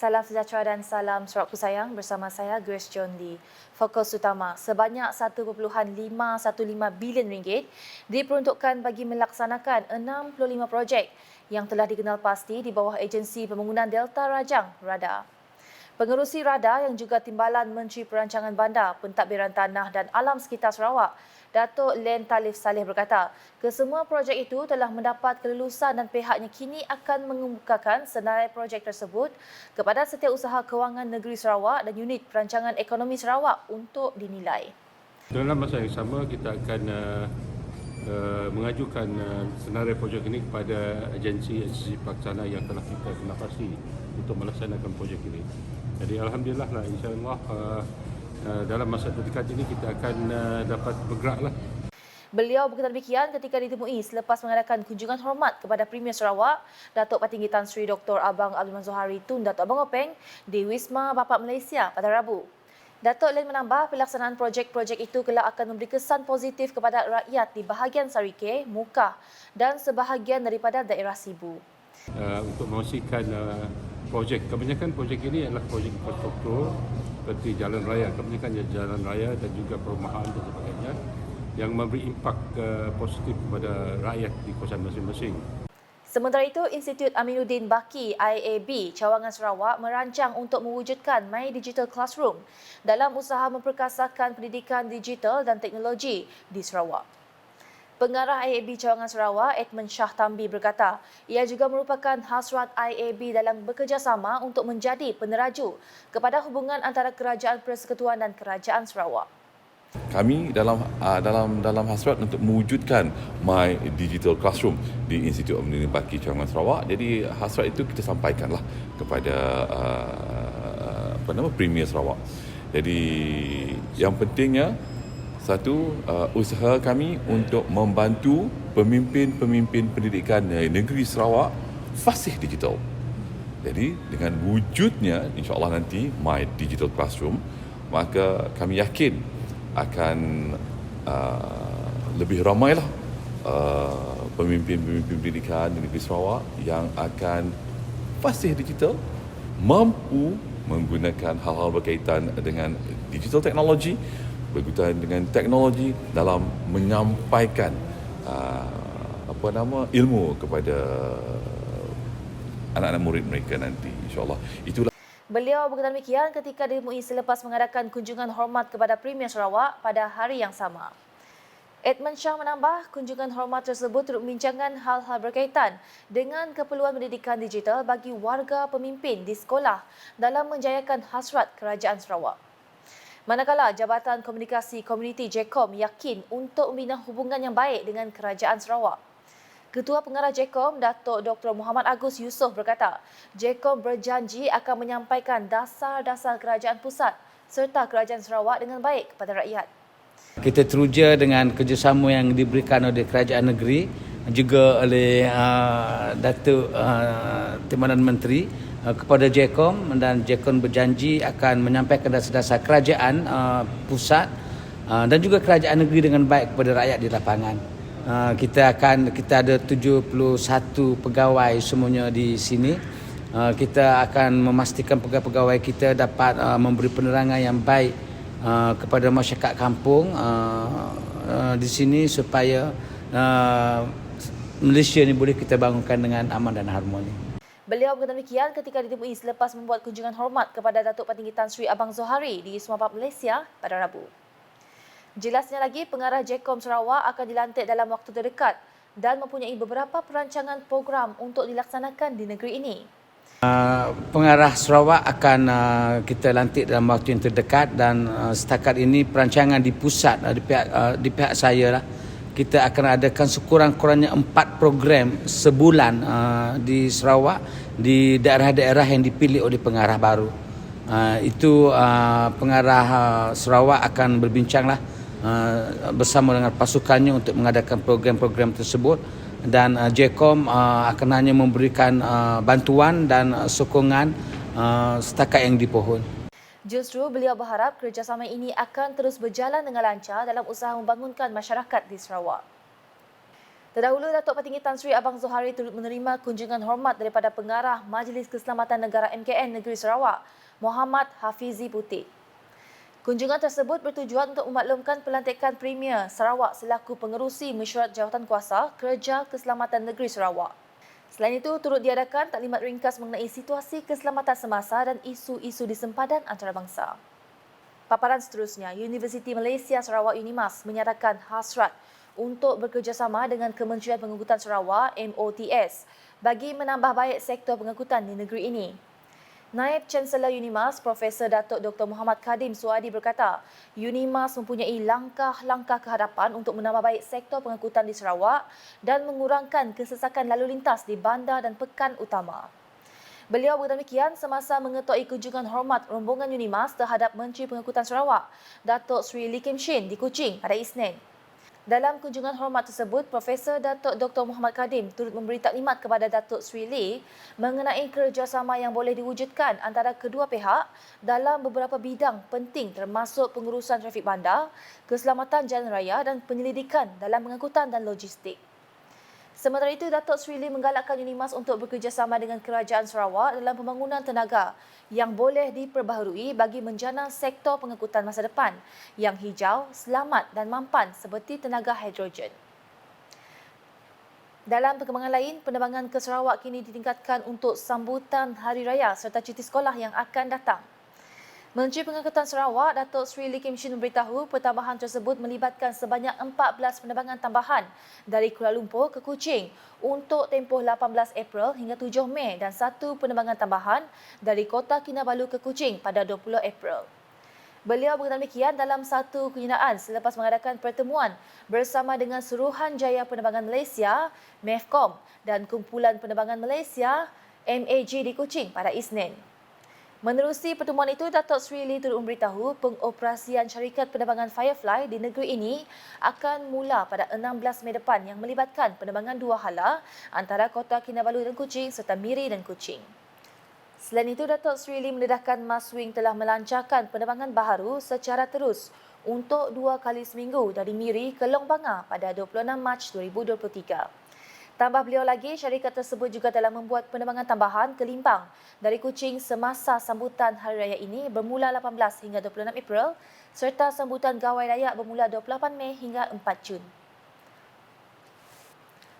Salam sejahtera dan salam Sarawakku sayang, bersama saya Grace John Lee. Fokus utama, sebanyak 1.515 bilion ringgit diperuntukkan bagi melaksanakan 65 projek yang telah dikenal pasti di bawah agensi pembangunan Delta Rajang, RADA. Pengerusi RADA yang juga Timbalan Menteri Perancangan Bandar, Pentadbiran Tanah dan Alam Sekitar Sarawak, Datuk Len Talif Saleh berkata, kesemua projek itu telah mendapat kelulusan dan pihaknya kini akan mengemukakan senarai projek tersebut kepada Setiausaha Kewangan Negeri Sarawak dan Unit Perancangan Ekonomi Sarawak untuk dinilai. Dalam masa yang sama, kita akan mengajukan senarai projek ini kepada agensi pelaksana yang telah kita kenapasi untuk melaksanakan projek ini. Jadi Alhamdulillah lah, insyaAllah dalam masa terdekat ini kita akan dapat bergeraklah. Beliau berkata demikian ketika ditemui selepas mengadakan kunjungan hormat kepada Premier Sarawak, Datuk Patinggi Tan Sri Dr. Abang Abdul Zohari Tun Datuk Abang Openg di Wisma Bapak Malaysia pada Rabu. Datuk Len menambah pelaksanaan projek-projek itu kelak akan memberi kesan positif kepada rakyat di bahagian Sarike, Mukah dan sebahagian daripada daerah Sibu. Untuk memastikan projek, kebanyakan projek ini adalah projek infrastruktur seperti jalan raya, kebanyakan jalan raya dan juga perumahan dan sebagainya yang memberi impak positif kepada rakyat di kawasan masing-masing. Sementara itu, Institut Aminuddin Baki IAB Cawangan Sarawak merancang untuk mewujudkan My Digital Classroom dalam usaha memperkasakan pendidikan digital dan teknologi di Sarawak. Pengarah IAB Cawangan Sarawak, Edmund Shah Tambi berkata, ia juga merupakan hasrat IAB dalam bekerjasama untuk menjadi peneraju kepada hubungan antara Kerajaan Persekutuan dan Kerajaan Sarawak. Kami dalam hasrat untuk mewujudkan My Digital Classroom di Institut Aminuddin Baki Cawangan Sarawak. Jadi hasrat itu kita sampaikanlah kepada Premier Sarawak. Jadi yang pentingnya satu, usaha kami untuk membantu pemimpin-pemimpin pendidikan negeri Sarawak fasih digital. Jadi dengan wujudnya insya-Allah nanti My Digital Classroom, maka kami yakin akan lebih ramailah pemimpin-pemimpin pendidikan di negeri Sarawak yang akan fasih digital, mampu menggunakan hal-hal berkaitan dengan digital teknologi, berkaitan dengan teknologi dalam menyampaikan ilmu kepada anak-anak murid mereka nanti, insya-Allah. Itulah. Beliau berkata demikian ketika ditemui selepas mengadakan kunjungan hormat kepada Premier Sarawak pada hari yang sama. Edmund Shah menambah, kunjungan hormat tersebut turut membincangkan hal-hal berkaitan dengan keperluan pendidikan digital bagi warga pemimpin di sekolah dalam menjayakan hasrat Kerajaan Sarawak. Manakala Jabatan Komunikasi Komuniti JECOM yakin untuk membina hubungan yang baik dengan Kerajaan Sarawak. Ketua Pengarah JECOM, Datuk Dr. Muhammad Agus Yusof berkata, JECOM berjanji akan menyampaikan dasar-dasar kerajaan pusat serta kerajaan Sarawak dengan baik kepada rakyat. Kita teruja dengan kerjasama yang diberikan oleh kerajaan negeri, juga oleh Datuk Timbalan Menteri kepada JECOM, dan JECOM berjanji akan menyampaikan dasar-dasar kerajaan pusat dan juga kerajaan negeri dengan baik kepada rakyat di lapangan. Kita ada 71 pegawai semuanya di sini. Kita akan memastikan pegawai-pegawai kita dapat memberi penerangan yang baik kepada masyarakat kampung di sini supaya Malaysia ni boleh kita bangunkan dengan aman dan harmoni. Beliau berkata demikian ketika ditemui selepas membuat kunjungan hormat kepada Datuk Patinggi Tan Sri Abang Zohari di Wisma Bapak Malaysia pada Rabu. Jelasnya lagi, pengarah JECOM Sarawak akan dilantik dalam waktu terdekat dan mempunyai beberapa perancangan program untuk dilaksanakan di negeri ini. Pengarah Sarawak akan kita lantik dalam waktu yang terdekat, dan setakat ini perancangan di pusat di pihak saya lah, kita akan adakan sekurang-kurangnya 4 program sebulan di Sarawak di daerah-daerah yang dipilih oleh pengarah baru. Pengarah Sarawak akan berbincanglah bersama dengan pasukannya untuk mengadakan program-program tersebut, dan JECOM akan hanya memberikan bantuan dan sokongan setakat yang dipohon. Justru beliau berharap kerjasama ini akan terus berjalan dengan lancar dalam usaha membangunkan masyarakat di Sarawak. Terdahulu, Datuk Petinggi Tan Sri Abang Zohari turut menerima kunjungan hormat daripada Pengarah Majlis Keselamatan Negara MKN Negeri Sarawak, Muhammad Hafizi Putih. Kunjungan tersebut bertujuan untuk memaklumkan pelantikan Premier Sarawak selaku pengerusi mesyuarat jawatan kuasa Kerja Keselamatan Negeri Sarawak. Selain itu, turut diadakan taklimat ringkas mengenai situasi keselamatan semasa dan isu-isu di sempadan antarabangsa. Paparan seterusnya, Universiti Malaysia Sarawak UNIMAS menyatakan hasrat untuk bekerjasama dengan Kementerian Pengangkutan Sarawak MOTS bagi menambah baik sektor pengangkutan di negeri ini. Naib Chancellor UNIMAS, Profesor Datuk Dr. Muhammad Kadim Suadi berkata, UNIMAS mempunyai langkah-langkah kehadapan untuk menambah baik sektor pengangkutan di Sarawak dan mengurangkan kesesakan lalu lintas di bandar dan pekan utama. Beliau berdemikian semasa mengetuai kunjungan hormat rombongan UNIMAS terhadap Menteri Pengangkutan Sarawak, Datuk Sri Lee Kim Shin di Kuching pada Isnin. Dalam kunjungan hormat tersebut, Profesor Datuk Dr. Muhammad Kadim turut memberi taklimat kepada Datuk Sri Lee mengenai kerjasama yang boleh diwujudkan antara kedua pihak dalam beberapa bidang penting termasuk pengurusan trafik bandar, keselamatan jalan raya dan penyelidikan dalam pengangkutan dan logistik. Sementara itu, Datuk Sri Lee menggalakkan UNIMAS untuk bekerjasama dengan Kerajaan Sarawak dalam pembangunan tenaga yang boleh diperbaharui bagi menjana sektor pengangkutan masa depan yang hijau, selamat dan mampan seperti tenaga hidrogen. Dalam perkembangan lain, penerbangan ke Sarawak kini ditingkatkan untuk sambutan Hari Raya serta cuti sekolah yang akan datang. Menteri Pengangkutan Sarawak, Datuk Sri Lee Kim Shin memberitahu pertambahan tersebut melibatkan sebanyak 14 penerbangan tambahan dari Kuala Lumpur ke Kuching untuk tempoh 18 April hingga 7 Mei dan satu penerbangan tambahan dari Kota Kinabalu ke Kuching pada 20 April. Beliau berkata demikian dalam satu kenyinaan selepas mengadakan pertemuan bersama dengan Suruhanjaya Penerbangan Malaysia, MEFCOM dan Kumpulan Penerbangan Malaysia, MAG di Kuching pada Isnin. Menerusi pertemuan itu, Datuk Sri Lee turut memberitahu pengoperasian syarikat penerbangan Firefly di negeri ini akan mula pada 16 Mei depan yang melibatkan penerbangan dua hala antara Kota Kinabalu dan Kuching serta Miri dan Kuching. Selain itu, Datuk Sri Lee mendedahkan Maswing telah melancarkan penerbangan baharu secara terus untuk 2 kali seminggu dari Miri ke Long Banga pada 26 Mac 2023. Tambah beliau lagi, syarikat tersebut juga telah membuat penerbangan tambahan ke Limpang dari Kuching semasa sambutan Hari Raya ini bermula 18 hingga 26 April serta sambutan Gawai Raya bermula 28 Mei hingga 4 Jun.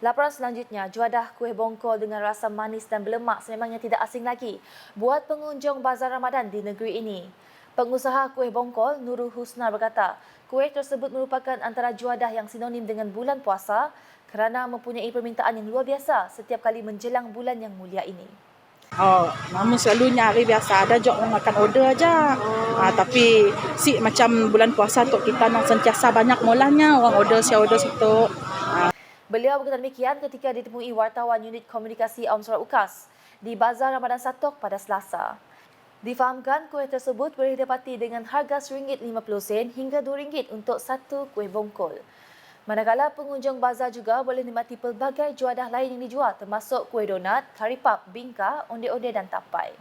Laporan selanjutnya, juadah kuih bongkol dengan rasa manis dan berlemak sememangnya tidak asing lagi buat pengunjung bazar Ramadan di negeri ini. Pengusaha kuih bongkol Nurul Husna berkata, kuih tersebut merupakan antara juadah yang sinonim dengan bulan puasa kerana mempunyai permintaan yang luar biasa setiap kali menjelang bulan yang mulia ini. Namun selalunya hari biasa ada je orang makan order aja. Tapi macam bulan puasa tu kita nak sentiasa banyak molanya orang order situ. Beliau berkata demikian ketika ditemui wartawan unit komunikasi Awam Sarawak UKAS di Bazar Ramadan Satok pada Selasa. Difahamkan kuih tersebut boleh didapati dengan harga RM1.50 hingga RM2 untuk satu kuih bongkol. Manakala pengunjung bazar juga boleh menikmati pelbagai juadah lain yang dijual termasuk kuih donat, karipap, bingka, onde-onde dan tapai.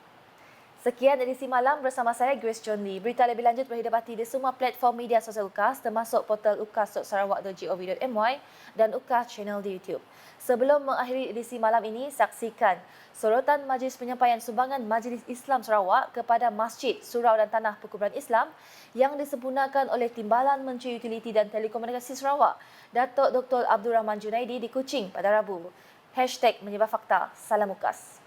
Sekian edisi malam bersama saya Grace John Lee. Berita lebih lanjut boleh didapati di semua platform media sosial UKAS termasuk portal ukas.sarawak.gov.my dan UKAS channel di YouTube. Sebelum mengakhiri edisi malam ini, saksikan sorotan Majlis Penyampaian Sumbangan Majlis Islam Sarawak kepada Masjid, Surau dan Tanah Perkumpulan Islam yang disempurnakan oleh Timbalan Menteri Utiliti dan Telekomunikasi Sarawak, Datuk Dr. Abdul Rahman Junaidi di Kuching pada Rabu. #Menyebar Fakta. Salam UKAS.